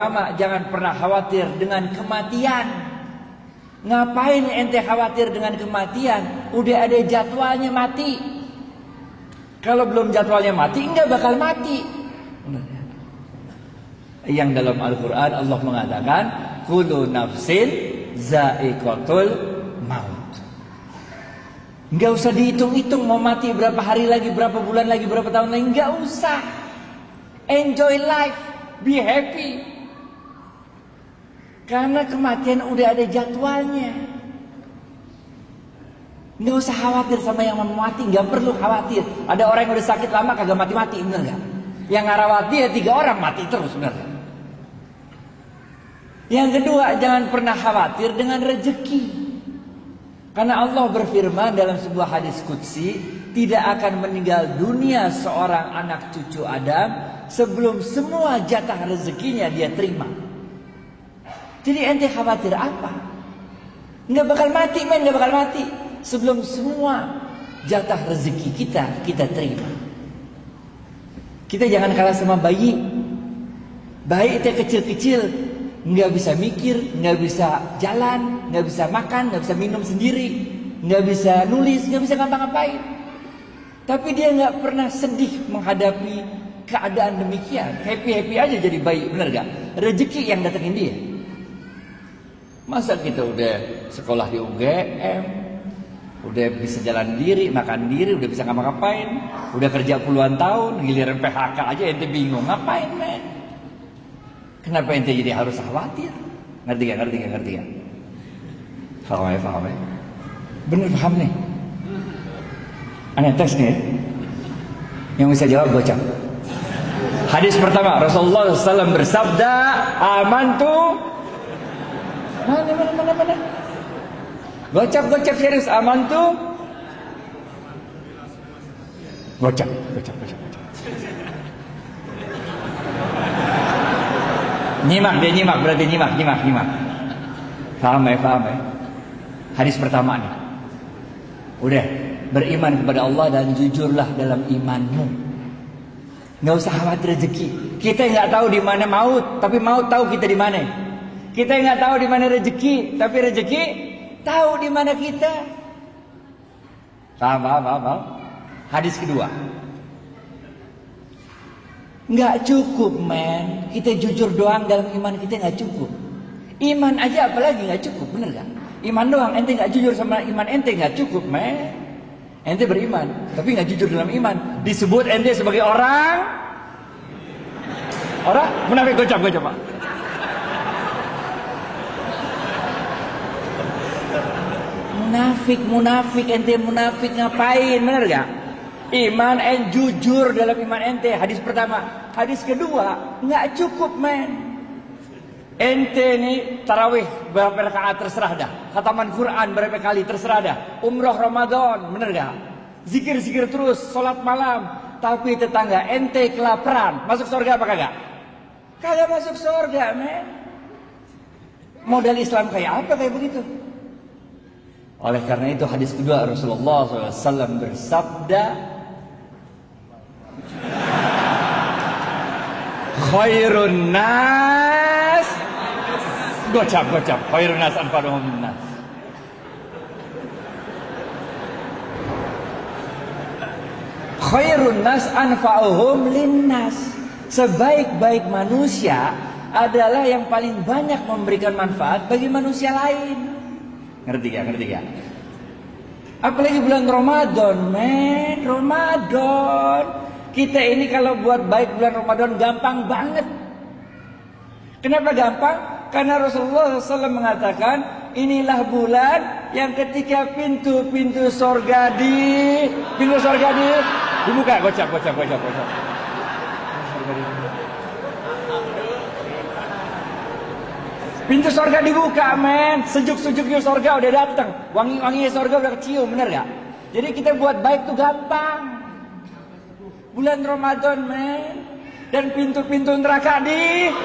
Jangan pernah khawatir dengan kematian. Ngapain ente khawatir dengan kematian? Udah ada jadwalnya mati. Kalau belum jadwalnya mati, enggak bakal mati. Yang dalam Al-Quran Allah mengatakan, kullu nafsin za'iqatul maut. Enggak usah dihitung-hitung mau mati berapa hari lagi, berapa bulan lagi, berapa tahun lagi. Enggak usah. Enjoy life, be happy. Karena kematian udah ada jadwalnya. Nggak usah khawatir sama yang mau mati, nggak perlu khawatir. Ada orang yang udah sakit lama kagak mati-mati, bener nggak? Yang ngarawati ya 3 orang mati terus, bener nggak? Yang kedua, jangan pernah khawatir dengan rezeki. Karena Allah berfirman dalam sebuah hadis qudsi, tidak akan meninggal dunia seorang anak cucu Adam sebelum semua jatah rezekinya dia terima. Jadi ente khawatir apa? Nggak bakal mati, men, nggak bakal mati sebelum semua jatah rezeki kita terima. Kita jangan kalah sama bayi. Bayi itu kecil-kecil, nggak bisa mikir, nggak bisa jalan, nggak bisa makan, nggak bisa minum sendiri, nggak bisa nulis, nggak bisa ngapa-ngapain. Tapi dia nggak pernah sedih menghadapi keadaan demikian. Happy-happy aja jadi bayi, bener gak? Rezeki yang datengin dia. Masa kita udah sekolah di UGM, udah bisa jalan diri, makan diri, udah bisa ngapa-ngapain, udah kerja puluhan tahun, giliran PHK aja ente bingung ngapain, men? Kenapa ente jadi harus khawatir? Ngerti gak? Paham ya? Bener paham nih? Aneh tes nih. Yang bisa jawab gocap. Hadis pertama, Rasulullah SAW bersabda, amantu. Mana? Gocap serius, amantu. Gocap. Nyimak berarti nyimak. Paham ya? Hadis pertama nih. Udah, beriman kepada Allah dan jujurlah dalam imanmu. Nggak usah khawatir rezeki. Kita nggak tahu di mana maut, tapi maut tahu kita di mana. Kita nggak tahu di mana rezeki, tapi rezeki tahu di mana kita. Paham. Hadis kedua. Nggak cukup, men. Kita jujur doang dalam iman kita nggak cukup. Iman aja apalagi nggak cukup, bener gak? Iman doang, ente nggak jujur sama iman ente nggak cukup, men. Ente beriman, tapi nggak jujur dalam iman. Disebut ente sebagai orang munafik. Gocap Pak. Munafik, ente munafik ngapain, bener gak? Iman jujur dalam iman ente, hadis pertama. Hadis kedua, nggak cukup, men. Ente nih tarawih berapa rakaat terserah dah, khataman Quran berapa kali terserah dah, umroh Ramadan, bener gak? Zikir terus, sholat malam, tapi tetangga ente kelaparan, masuk surga apa kagak? Kagak masuk surga, men. Modal Islam kayak apa kayak begitu? Oleh karena itu hadis kedua Rasulullah SAW bersabda, khairun nas, gocap, khairun nas anfa'uhum linnas. Khairun nas anfa'uhum linnas. Sebaik-baik manusia adalah yang paling banyak memberikan manfaat bagi manusia lain. Ngerti gak? Apalagi bulan Ramadan, men. Ramadan. Kita ini kalau buat baik bulan Ramadan gampang banget. Kenapa gampang? Karena Rasulullah SAW mengatakan, inilah bulan yang ketika pintu sorga dibuka. Gocap. Pintu sorga dibuka, men. Sejuk-sejuknya sorga udah datang. Wangi-wanginya sorga udah kecium, bener gak? Jadi kita buat baik tuh gampang. Bulan Ramadan, men. Dan pintu-pintu neraka duduk.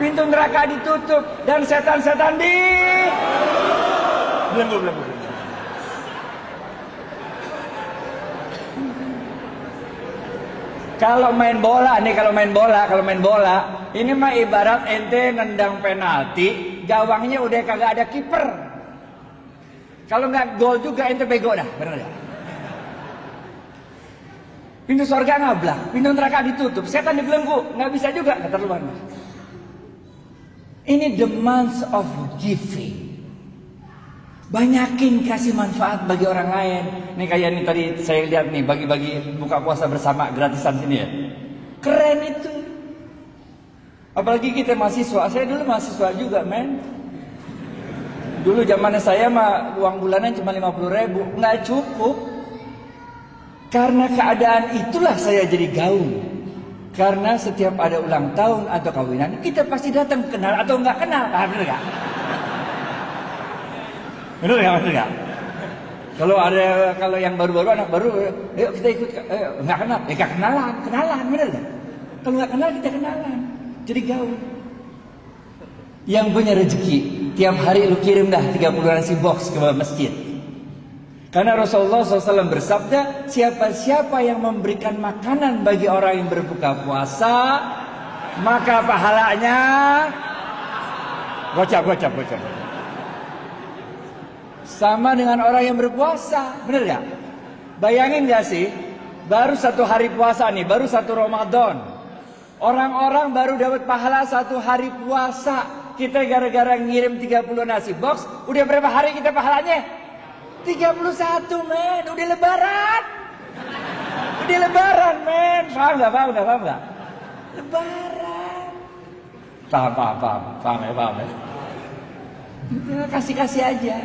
Pintu neraka ditutup dan setan-setan belum. Kalau main bola, ini mah ibarat ente nendang penalti, gawangnya udah kagak ada kiper. Kalau nggak gol juga ente bego dah, benar ya? Pintu surga ngablak, pintu neraka ditutup, setan dibelenggu, nggak bisa juga, keterlaluan. Ini the month of giving. Banyakin kasih manfaat bagi orang lain. Nih kayak ini tadi saya lihat nih, bagi-bagi buka puasa bersama gratisan sini ya. Keren itu. Apalagi kita mahasiswa. Saya dulu mahasiswa juga, men. Dulu zamannya saya mah uang bulanan cuma 50.000, nggak cukup. Karena keadaan itulah saya jadi gaul. Karena setiap ada ulang tahun atau kawinan, kita pasti datang, kenal atau nggak kenal, bener nggak? Bener nggak? Kalau yang baru-baru, anak baru, yuk kita ikut, nggak kenal, kenalan, bener nggak? Kalau nggak kenal kita kenalan, jadi gaul. Yang punya rezeki, tiap hari lu kirim dah 30 nasi box ke masjid. Karena Rasulullah SAW bersabda, siapa yang memberikan makanan bagi orang yang berbuka puasa, maka pahalanya gocap. Sama dengan orang yang berpuasa, bener gak? Bayangin gak sih, baru 1 hari puasa nih, baru 1 Ramadan. Orang-orang baru dapat pahala 1 hari puasa. Kita gara-gara ngirim 30 nasi box, udah berapa hari kita pahalanya? 31, men, udah lebaran, men, paham nggak? Lebaran, paham ya. Kasih aja.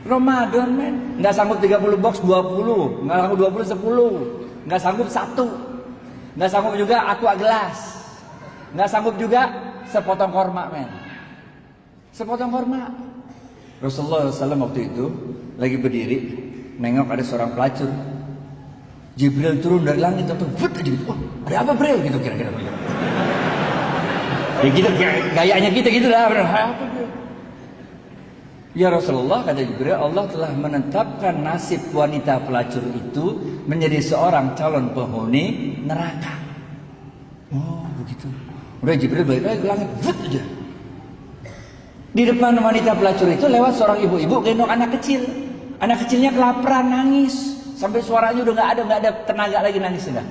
Ramadan, men, nggak sanggup 30 box 20, nggak sanggup 20 10, nggak sanggup 1, nggak sanggup juga aqua gelas, nggak sanggup juga sepotong korma, men, sepotong korma. Rasulullah SAW waktu itu lagi berdiri, nengok ada seorang pelacur. Jibril turun dari langit atau ada apa Bril gitu kira-kira. Ya gitu gayanya kita gitu lah. Apa Bril? Ya Rasulullah, kata Jibril, Allah telah menetapkan nasib wanita pelacur itu menjadi seorang calon penghuni neraka. Oh begitu. Udah Jibril balik lagi ke langit, aja. Di depan wanita pelacur itu lewat seorang ibu-ibu gendong anak kecil. Anak kecilnya kelaparan, nangis sampai suaranya udah nggak ada tenaga lagi nangis sudah.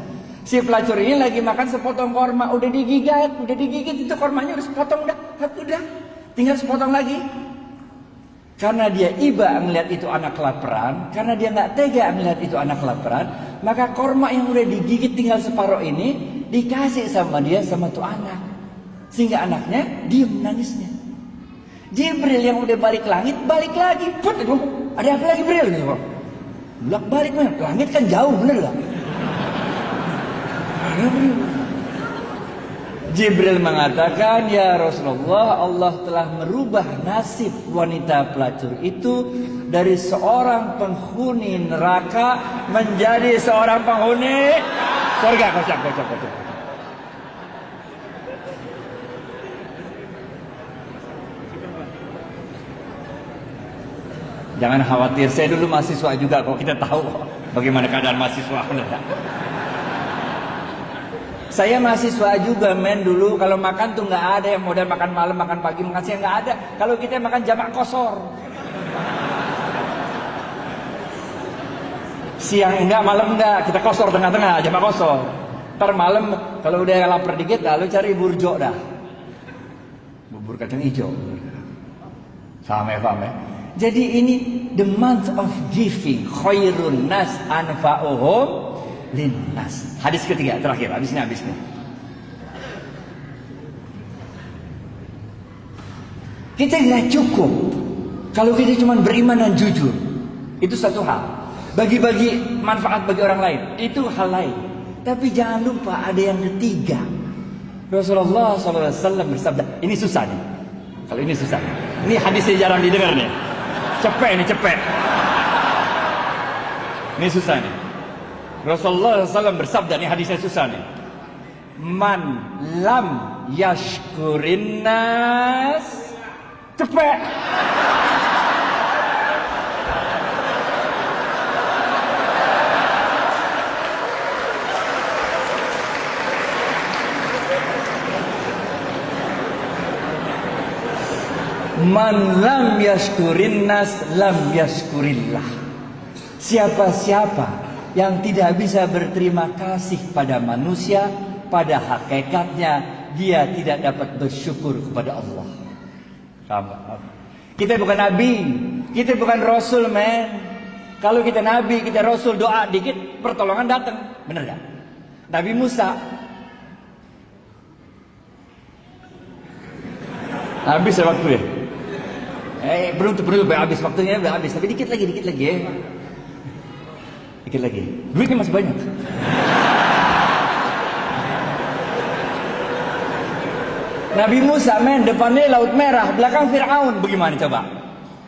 Si pelacur ini lagi makan sepotong korma, udah digigit itu kormanya udah sepotong udah tinggal sepotong lagi. Karena dia iba melihat itu anak kelaparan, karena dia nggak tega melihat itu anak kelaparan, maka korma yang udah digigit tinggal separuh ini dikasih sama dia sama tuh anak, sehingga anaknya diem nangisnya. Jibril yang udah balik langit, balik lagi. Ada apa lagi Jibril? Bolak balik mana? Langit kan jauh, bener gak? Jibril mengatakan, ya Rasulullah, Allah telah merubah nasib wanita pelacur itu dari seorang penghuni neraka menjadi seorang penghuni surga. Kocak. Jangan khawatir, saya dulu mahasiswa juga kok, kita tahu bagaimana keadaan mahasiswa. Saya mahasiswa juga, men, dulu kalau makan tuh nggak ada yang modal makan malam, makan pagi, makan siang, nggak ada. Kalau kita makan jamak kosor. Siang enggak, malam enggak, kita kosor tengah-tengah, jamak kosor. Ntar malam kalau udah lapar dikit, lalu cari burjo dah. Bubur kacang hijau. Paham ya? Jadi ini the month of giving, khairun nas anfa'uhum linnas. Hadis ketiga terakhir, habis ini. Kita nggak cukup kalau kita cuma beriman dan jujur. Itu satu hal. Bagi-bagi manfaat bagi orang lain, itu hal lain. Tapi jangan lupa ada yang ketiga. Rasulullah SAW bersabda, ini susah nih. Kalau ini susah. Ini hadisnya jarang didengar nih. Cepet. Ini susah nih. Rasulullah SAW bersabda, nih hadisnya susah nih. Man lam yashkurin nas. Cepet. Man lam yashkurin nas lam yashkurillah. Siapa-siapa yang tidak bisa berterima kasih pada manusia, pada hakikatnya dia tidak dapat bersyukur kepada Allah. Kita bukan nabi, kita bukan rasul, men. Kalau kita nabi, kita rasul, doa dikit pertolongan datang, bener gak? Nabi Musa habis ya waktu ya. Belum habis waktunya, udah habis. Tapi dikit lagi ya. Dikit lagi. Duitnya masih banyak. Nabi Musa, men, depannya Laut Merah, belakang Fir'aun. Bagaimana coba?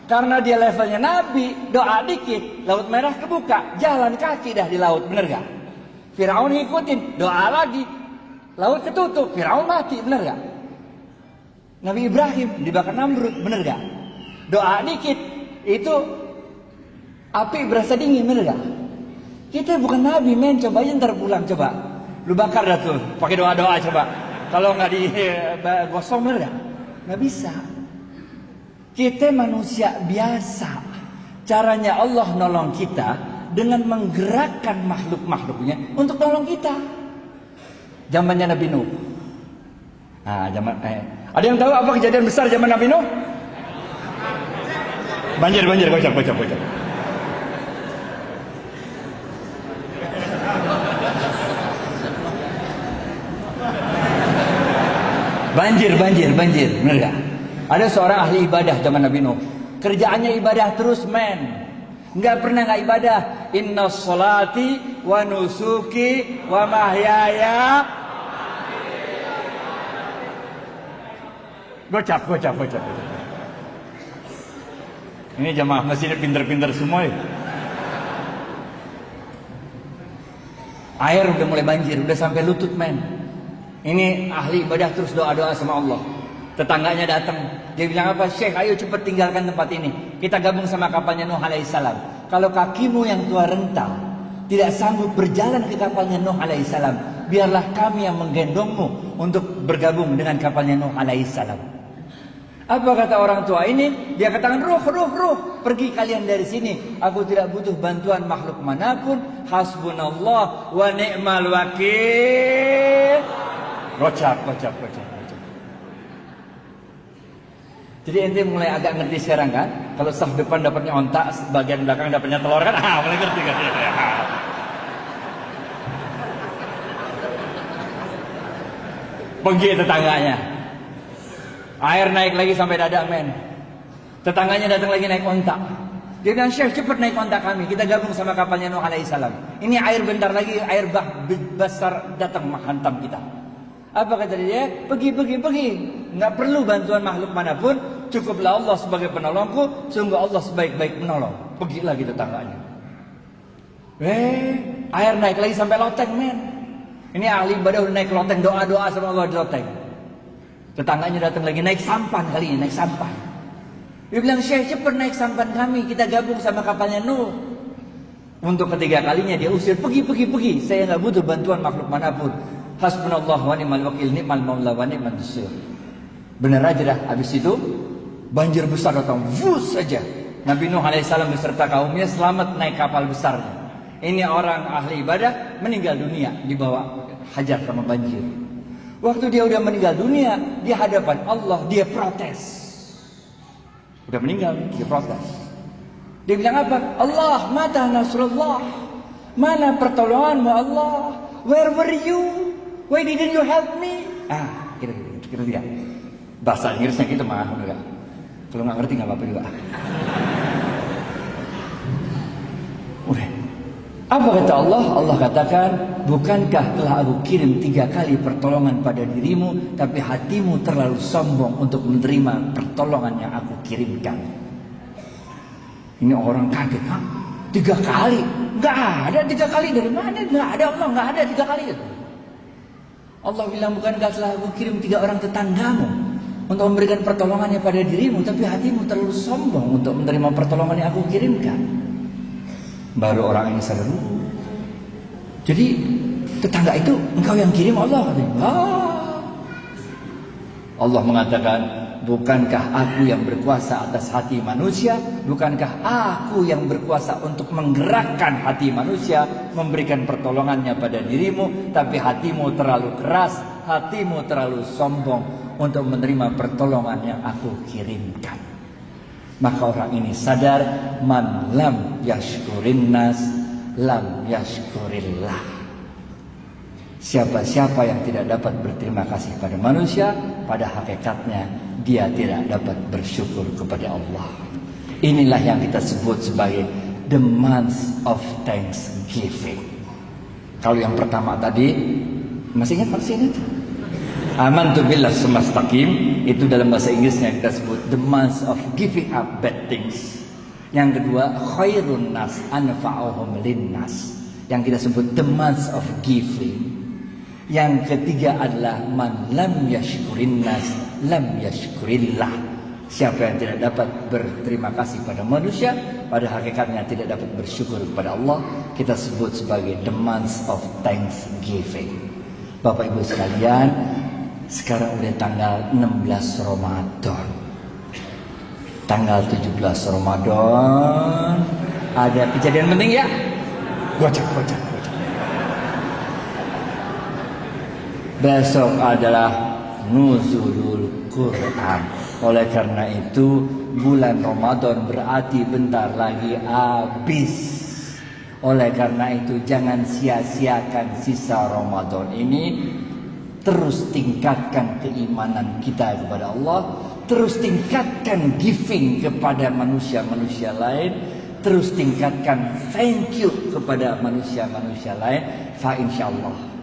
Karena dia levelnya Nabi, doa dikit, Laut Merah kebuka, jalan kaki dah di laut, bener gak? Fir'aun ngikutin, doa lagi, laut ketutup, Fir'aun mati, bener gak? Nabi Ibrahim dibakar Namrud, bener gak? Doa dikit, itu api berasa dingin, bener gak? Kita bukan nabi, men. Coba aja ntar pulang, coba lu bakar dah tuh, pakai doa-doa coba. Kalau nggak digosong, bener gak? Nggak bisa. Kita manusia biasa. Caranya Allah nolong kita dengan menggerakkan makhluk-makhluknya untuk nolong kita. Zamannya Nabi Nuh. Nah, ada yang tahu apa kejadian besar zaman Nabi Nuh? Banjir, kocak. Banjir, bener gak? Ada seorang ahli ibadah zaman Nabi Nuh. Kerjaannya ibadah terus, men. Nggak pernah nggak ibadah. Inna sholati wa nusuki wa mahyaya. Gocap. Ini jamaah masjidnya pinter-pinter semua ya. Air udah mulai banjir, udah sampai lutut, men. Ini ahli ibadah terus doa-doa sama Allah. Tetangganya datang, dia bilang apa? Syekh, ayo cepat tinggalkan tempat ini. Kita gabung sama kapalnya Nuh alaihissalam. Kalau kakimu yang tua rental tidak sanggup berjalan ke kapalnya Nuh alaihissalam, biarlah kami yang menggendongmu untuk bergabung dengan kapalnya Nuh alaihissalam. Apa kata orang tua ini? Dia katakan, ruh, pergi kalian dari sini. Aku tidak butuh bantuan makhluk manapun. Hasbunallah wa ni'mal wakil. Gocap. Jadi ente mulai agak ngerti sekarang kan? Kalau saf depan dapatnya ontak, bagian belakang dapatnya telur kan? Mulai ngerti kan? Pergi tetangganya. Air naik lagi sampai dada, men. Tetangganya datang lagi naik ontak. Dia bilang, Syekh, cepat naik ontak kami. Kita gabung sama kapalnya Nuh alaihissalam. Ini air bentar lagi, air besar datang menghantam kita. Apa kata dia? Pergi. Nggak perlu bantuan makhluk manapun. Cukuplah Allah sebagai penolongku. Sungguh Allah sebaik-baik penolong. Pergilah gitu tetangganya. Air naik lagi sampai loteng, men. Ini ahli ibadah udah naik loteng, doa-doa sama Allah di loteng. Tetangganya datang lagi, naik sampan kali ini, naik sampan. Dia bilang, Syekh, cepat naik sampan kami. Kita gabung sama kapalnya Nuh. Untuk ketiga kalinya dia usir, pergi. Saya nggak butuh bantuan makhluk manapun. Hasbunallah wa ni'mal wakil, ni'mal maula wa ni'man nasir. Benar aja dah. Habis itu banjir besar datang, vus saja. Nabi Nuh alaihissalam beserta kaumnya selamat naik kapal besarnya. Ini orang ahli ibadah meninggal dunia dibawa hajar sama banjir. Waktu dia udah meninggal dunia di hadapan Allah, dia protes. Udah meninggal, dia protes. Dia bilang apa? Allah, mata nasrullah. Mana pertolonganmu Allah? Where were you? Why didn't you help me? Kira dia. Bahasa Inggrisnya gitu mah, enggak. Kalau nggak ngerti nggak apa-apa juga. Udah. Apa kata Allah? Allah katakan, bukankah telah aku kirim 3 kali pertolongan pada dirimu, tapi hatimu terlalu sombong untuk menerima pertolongan yang aku kirimkan. Ini orang kaget, 3 kali? Nggak ada 3 kali, dari mana? Nggak ada Allah, nggak ada 3 kali. Allah bilang, bukankah telah aku kirim 3 orang tetanggamu untuk memberikan pertolongannya pada dirimu, tapi hatimu terlalu sombong untuk menerima pertolongan yang aku kirimkan. Baru orang ini sadar. Jadi tetangga itu engkau yang kirim Allah, katanya. Allah mengatakan, Bukankah aku yang berkuasa atas hati manusia? Bukankah aku yang berkuasa untuk menggerakkan hati manusia, memberikan pertolongannya pada dirimu? Tapi hatimu terlalu keras, hatimu terlalu sombong untuk menerima pertolongan yang aku kirimkan. Maka orang ini sadar, man lam yashkurin nas lam yashkurillah. Siapa-siapa yang tidak dapat berterima kasih pada manusia, pada hakikatnya dia tidak dapat bersyukur kepada Allah. Inilah yang kita sebut sebagai the month of thanksgiving. Kalau yang pertama tadi, masih ingat? Amantu billah sumastaqim, itu dalam bahasa Inggrisnya kita sebut the month of giving up bad things. Yang kedua, khairun nas anfa'uhum linnas, yang kita sebut the month of giving. Yang ketiga adalah man lam yashkurin nas lam yashkurillah. Siapa yang tidak dapat berterima kasih pada manusia, pada hakikatnya tidak dapat bersyukur kepada Allah, kita sebut sebagai the month of thanksgiving. Bapak Ibu sekalian, sekarang udah tanggal 16 Ramadan. Tanggal 17 Ramadan ada kejadian penting ya? Gocak. Besok adalah nuzulul Quran. Oleh karena itu bulan Ramadan berarti bentar lagi habis. Oleh karena itu jangan sia-siakan sisa Ramadan ini. Terus tingkatkan keimanan kita kepada Allah, terus tingkatkan giving kepada manusia-manusia lain, terus tingkatkan thank you kepada manusia-manusia lain. Fa insyaallah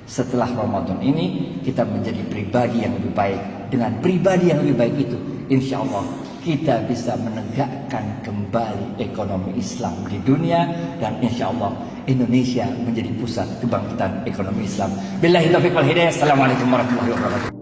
setelah Ramadan ini kita menjadi pribadi yang lebih baik. Dengan pribadi yang lebih baik itu, insya Allah kita bisa menegakkan kembali ekonomi Islam di dunia, dan insya Allah Indonesia menjadi pusat kebangkitan ekonomi Islam. Billahi taufiq wal hidayah. Assalamualaikum warahmatullahi wabarakatuh.